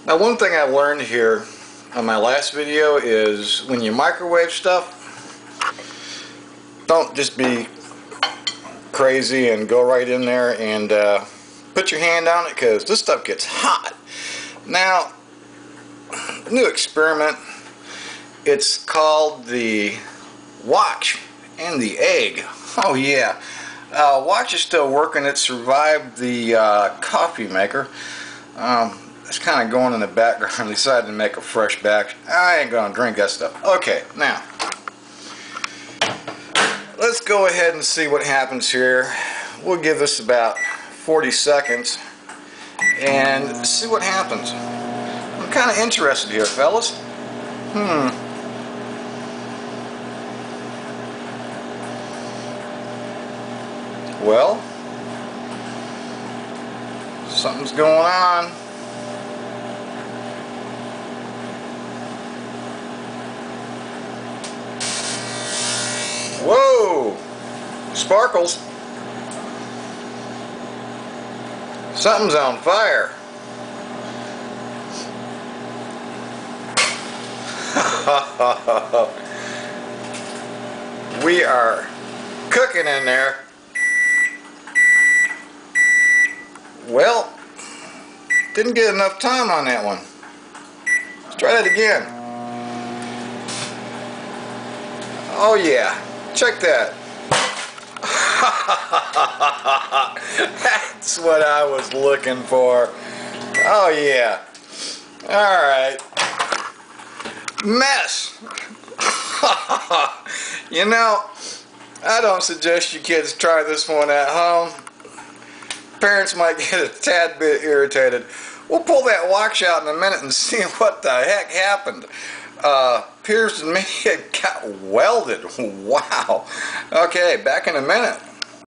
Now, one thing I learned here on my last video is when you microwave stuff, don't just be crazy and go right in there and put your hand on it, because this stuff gets hot. Now, new experiment, it's called the Watch and the Egg. Oh yeah, Watch is still working. It survived the coffee maker. It's kind of going in the background. Decided to make a fresh batch. I ain't gonna drink that stuff. Okay, now let's go ahead and see what happens here. We'll give this about 40 seconds and see what happens. I'm kind of interested here, fellas. Well, something's going on. Whoa! Sparkles. Something's on fire. We are cooking in there. Well, didn't get enough time on that one. Let's try that again. Oh yeah, check that. That's what I was looking for. Oh yeah. Alright. Mess. You know, I don't suggest you kids try this one at home. Parents might get a tad bit irritated. We'll pull that watch out in a minute and see what the heck happened. Appears to me it got welded. Wow. Okay, back in a minute.